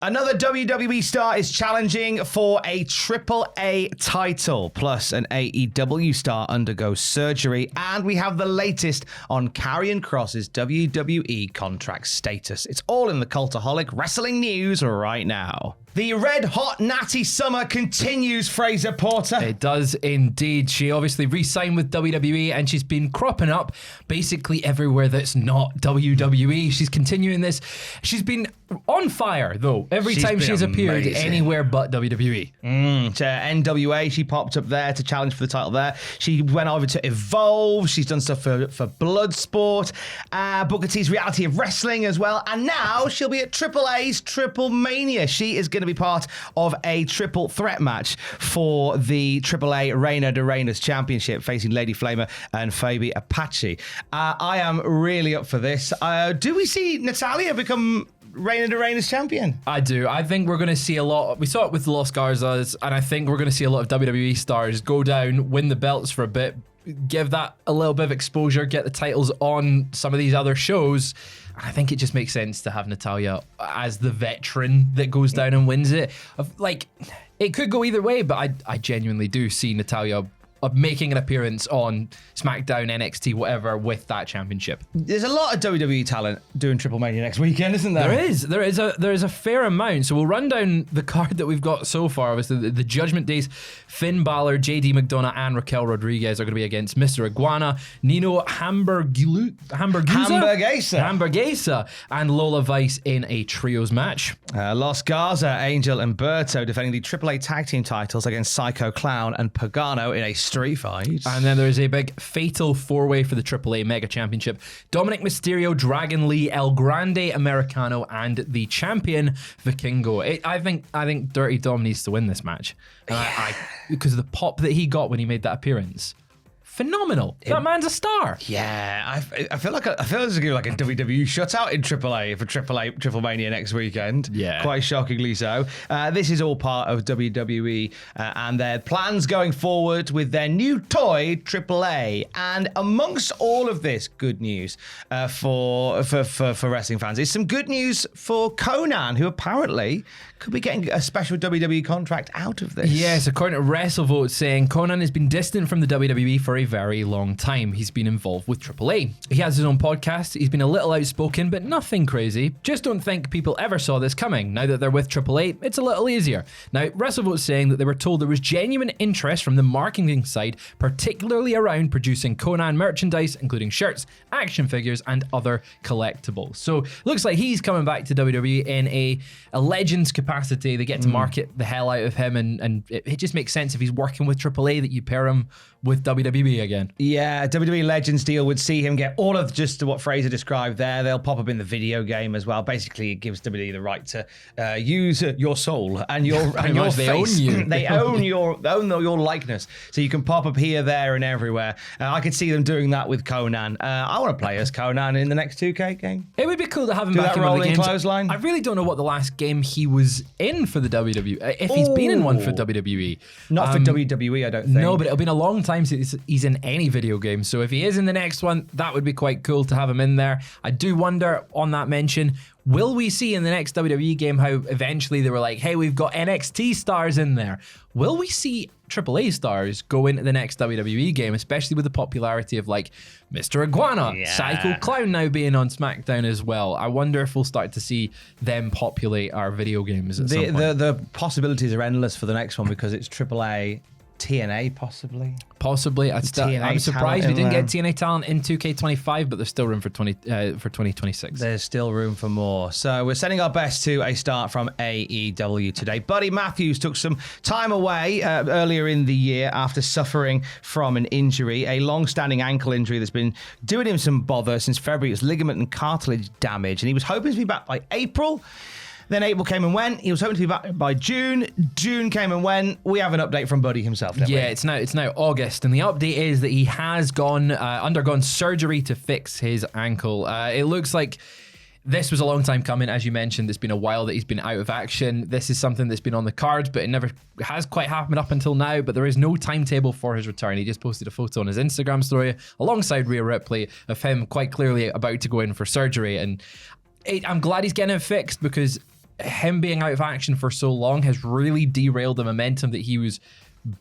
Another WWE star is challenging for a AAA title, plus an AEW star undergoes surgery, and we have the latest on Karrion Kross's WWE contract status. It's all in the Cultaholic Wrestling News right now. The red hot natty summer continues, Fraser Porter. It does indeed. She obviously re-signed with WWE and she's been cropping up basically everywhere that's not WWE. She's continuing this. She's been on fire though. Every time she's appeared anywhere but WWE. To NWA, she popped up there to challenge for the title there. She went over to Evolve. She's done stuff for Bloodsport, Booker T's Reality of Wrestling as well. And now she'll be at AAA's Triple Mania. She is going to be part of a triple threat match for the AAA Reina de Reinas Championship, facing Lady Flamer and Fabi Apache. I am really up for this. Do we see Natalya become Reina de Reinas champion? I do. I think we're going to see a lot. We saw it with the Los Garzas, and I think we're going to see a lot of WWE stars go down, win the belts for a bit, give that a little bit of exposure, get the titles on some of these other shows. I think it just makes sense to have Natalya as the veteran that goes down and wins it. Like, it could go either way, but I genuinely do see Natalya making an appearance on SmackDown, NXT, whatever, with that championship. There's a lot of WWE talent doing Triple Mania next weekend, isn't there? There is a fair amount. So we'll run down the card that we've got so far. Obviously, the Judgment Days, Finn Balor, JD McDonough, and Raquel Rodriguez are going to be against Mr. Iguana, Nino Hamburguesa, and Lola Vice in a trios match. Los Garza, Angel, and Berto defending the AAA tag team titles against Psycho Clown and Pagano in a street fight. And then there's a big fatal four-way for the AAA Mega Championship. Dominic Mysterio, Dragon Lee, El Grande Americano, and the champion Vikingo. I think Dirty Dom needs to win this match. Because of the pop that he got when he made that appearance. Phenomenal. That man's a star. Yeah, I feel like there's going to be like a WWE shutout in AAA for Triple Mania next weekend. Yeah, quite shockingly so. This is all part of WWE and their plans going forward with their new toy AAA. And amongst all of this good news for wrestling fans is some good news for Conan, who apparently could be getting a special WWE contract out of this. Yes, according to WrestleVote saying Conan has been distant from the WWE for a very long time. He's been involved with AAA. He has his own podcast. He's been a little outspoken, but nothing crazy. Just don't think people ever saw this coming. Now that they're with AAA, it's a little easier. Now, WrestleVote's saying that they were told there was genuine interest from the marketing side, particularly around producing Conan merchandise, including shirts, action figures, and other collectibles. So, looks like he's coming back to WWE in a Legends capacity. They get to market the hell out of him, and it just makes sense if he's working with AAA that you pair him with WWE again. Yeah, WWE Legends deal would see him get all of just what Fraser described there. They'll pop up in the video game as well. Basically, it gives WWE the right to use your soul and your face. They own you. They own your likeness. So you can pop up here, there, and everywhere. I could see them doing that with Conan. I want to play as Conan in the next 2K game. It would be cool to have him back in one of the games. Clothesline. I really don't know what the last game he was in for the WWE. If he's been in one for WWE. Not for WWE, I don't think. No, but it'll been a long time since he's in any video game. So if he is in the next one, that would be quite cool to have him in there. I do wonder, on that mention, will we see in the next WWE game how eventually they were like, hey, we've got NXT stars in there. Will we see AAA stars go into the next WWE game, especially with the popularity of like Mr. Iguana, Psycho Clown now being on SmackDown as well? I wonder if we'll start to see them populate our video games at some point. The possibilities are endless for the next one because it's AAA. TNA possibly. I'm surprised we didn't get TNA talent in 2K25, but there's still room for 2026. There's still room for more. So we're sending our best to a start from AEW today. Buddy Matthews took some time away earlier in the year after suffering from an injury, a long-standing ankle injury that's been doing him some bother since February. It's ligament and cartilage damage, and he was hoping to be back by April. Then April came and went. He was hoping to be back by June. June came and went. We have an update from Buddy himself, don't we? Yeah, it's now August, and the update is that he has undergone surgery to fix his ankle. It looks like this was a long time coming. As you mentioned, it's been a while that he's been out of action. This is something that's been on the cards, but it never has quite happened up until now. But there is no timetable for his return. He just posted a photo on his Instagram story alongside Rhea Ripley of him quite clearly about to go in for surgery. And I'm glad he's getting it fixed because him being out of action for so long has really derailed the momentum that he was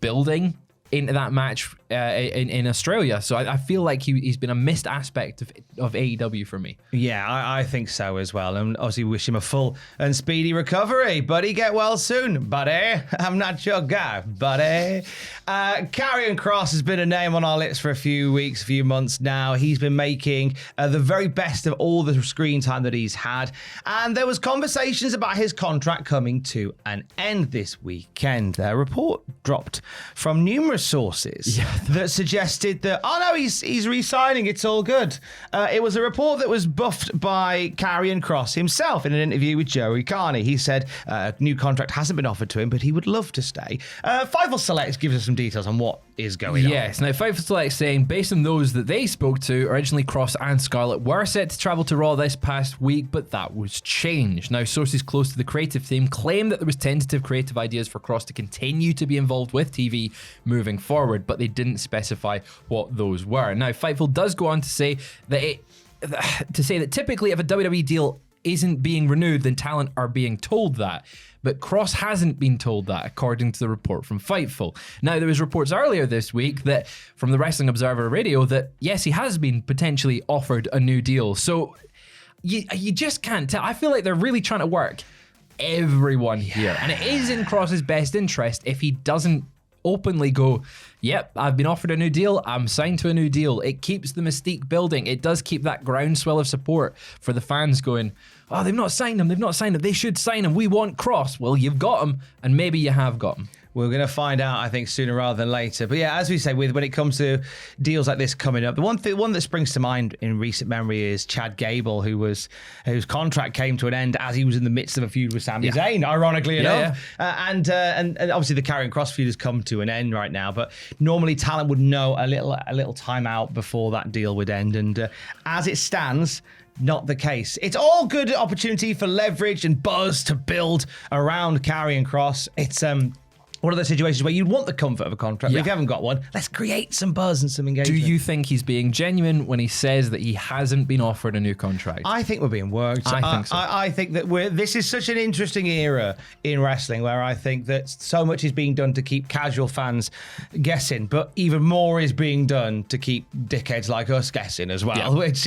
building into that match in Australia. So I feel like he's been a missed aspect of AEW for me. Yeah, I think so as well. And obviously wish him a full and speedy recovery. Buddy, get well soon, buddy. I'm not your guy, buddy. Karrion Kross has been a name on our lips for a few weeks, a few months now. He's been making the very best of all the screen time that he's had. And there was conversations about his contract coming to an end this weekend. A report dropped from numerous sources that suggested that, oh no, he's re-signing, it's all good. It was a report that was buffed by Karrion Kross himself in an interview with Joey Carney. He said a new contract hasn't been offered to him, but he would love to stay. Fightful Select gives us some details on what is going on. Yes, now Fightful Select saying, based on those that they spoke to, originally Kross and Scarlett were set to travel to Raw this past week, but that was changed. Now, sources close to the creative team claim that there was tentative creative ideas for Kross to continue to be involved with TV moving forward, but they didn't specify what those were. Now, Fightful does go on to say that typically if a WWE deal isn't being renewed, then talent are being told that. But Kross hasn't been told that, according to the report from Fightful. Now, there was reports earlier this week that from the Wrestling Observer Radio that, yes, he has been potentially offered a new deal. So you just can't tell. I feel like they're really trying to work everyone here. And it is in Kross's best interest if he doesn't openly go, yep, I've been offered a new deal, I'm signed to a new deal. It keeps the mystique building. It does keep that groundswell of support for the fans going, oh, they've not signed him, they should sign him, we want Kross. Well, you've got him, and maybe you have got him. We're going to find out, I think, sooner rather than later. But yeah, as we say, when it comes to deals like this coming up, the one that springs to mind in recent memory is Chad Gable, whose contract came to an end as he was in the midst of a feud with Sami Zayn, ironically enough. And obviously the Karrion Kross feud has come to an end right now. But normally talent would know a little time out before that deal would end. And as it stands, not the case. It's all good opportunity for leverage and buzz to build around Karrion Kross. It's one of those situations where you want the comfort of a contract, but if you haven't got one, let's create some buzz and some engagement. Do you think he's being genuine when he says that he hasn't been offered a new contract? I think we're being worked. I think so. I think that this is such an interesting era in wrestling where I think that so much is being done to keep casual fans guessing, but even more is being done to keep dickheads like us guessing as well, which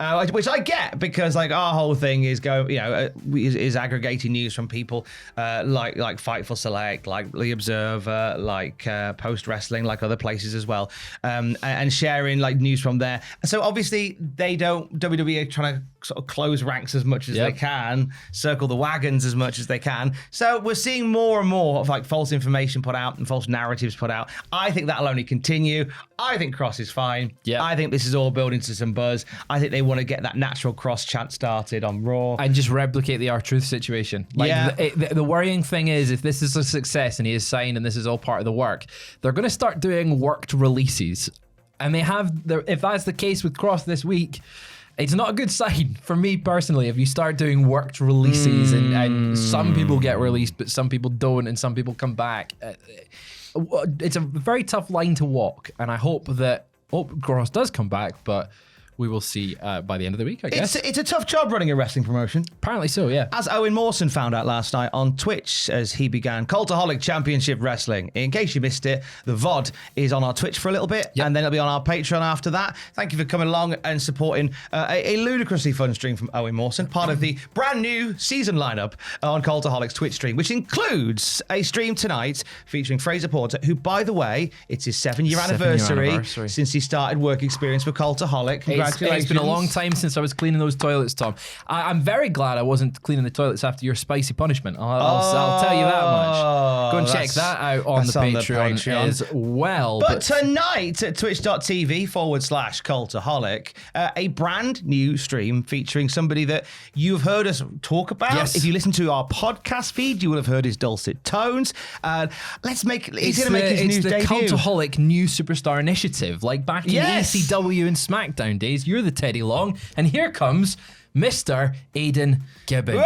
I get, because like our whole thing is is aggregating news from people like Fightful Select, like The Observer, like Post Wrestling, like other places as well, and sharing like news from there. So obviously WWE are trying to sort of close ranks as much as they can, circle the wagons as much as they can. So we're seeing more and more of like false information put out and false narratives put out. I think that'll only continue. I think Kross is fine. Yeah. I think this is all building to some buzz. I think they want to get that natural Kross chant started on Raw. And just replicate the R-Truth situation. The worrying thing is, if this is a success and he is signed and this is all part of the work, they're going to start doing worked releases. And if that's the case with Kross this week, it's not a good sign for me personally if you start doing worked releases and some people get released but some people don't and some people come back. It's a very tough line to walk, and I hope Kross does come back, but we will see by the end of the week, I guess. It's a tough job running a wrestling promotion. Apparently so, yeah. As Owen Mawson found out last night on Twitch as he began Cultaholic Championship Wrestling. In case you missed it, the VOD is on our Twitch for a little bit, and then it'll be on our Patreon after that. Thank you for coming along and supporting a ludicrously fun stream from Owen Mawson, part of the brand new season lineup on Cultaholic's Twitch stream, which includes a stream tonight featuring Fraser Porter, who, by the way, it's his 7-year anniversary since he started work experience for Cultaholic. It's been a long time since I was cleaning those toilets, Tom. I'm very glad I wasn't cleaning the toilets after your spicy punishment. I'll tell you that much. Go and check that out on the Patreon as well. But tonight at twitch.tv/Cultaholic, a brand new stream featuring somebody that you've heard us talk about. Yes. If you listen to our podcast feed, you will have heard his dulcet tones. He's going to make his new debut. It's the Cultaholic New Superstar Initiative. Like back in ECW and SmackDown days, you're the Teddy Long, and here comes Mr. Aiden Gibbons.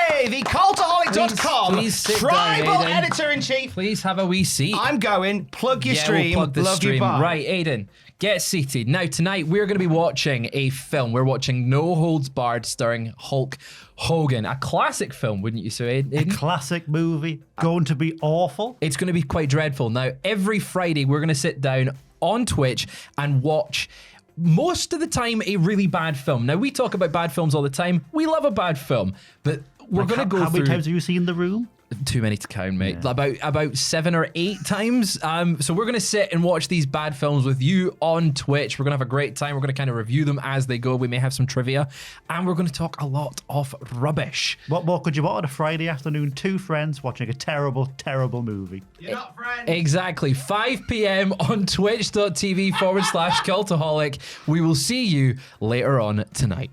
Hey, the Cultaholic.com Please sit tribal down, Aiden. editor-in-chief. Please have a wee seat. I'm going. Plug your stream. We'll plug the love stream. you, bye. Right, Aiden, get seated. Now, tonight, we're going to be watching a film. We're watching No Holds Barred starring Hulk Hogan. A classic film, wouldn't you say, Aiden? Classic movie. Going to be awful. It's going to be quite dreadful. Now, every Friday, we're going to sit down on Twitch and watch, most of the time, a really bad film. Now, we talk about bad films all the time. We love a bad film, but we're going to go How through... many times have you seen The Room? Too many to count, mate. About 7 or 8 times. So we're going to sit and watch these bad films with you on Twitch. We're going to have a great time. We're going to kind of review them as they go. We may have some trivia. And we're going to talk a lot of rubbish. What more could you want on a Friday afternoon? 2 friends watching a terrible, terrible movie. You're not friends. Exactly. 5 p.m. on twitch.tv/Cultaholic. We will see you later on tonight.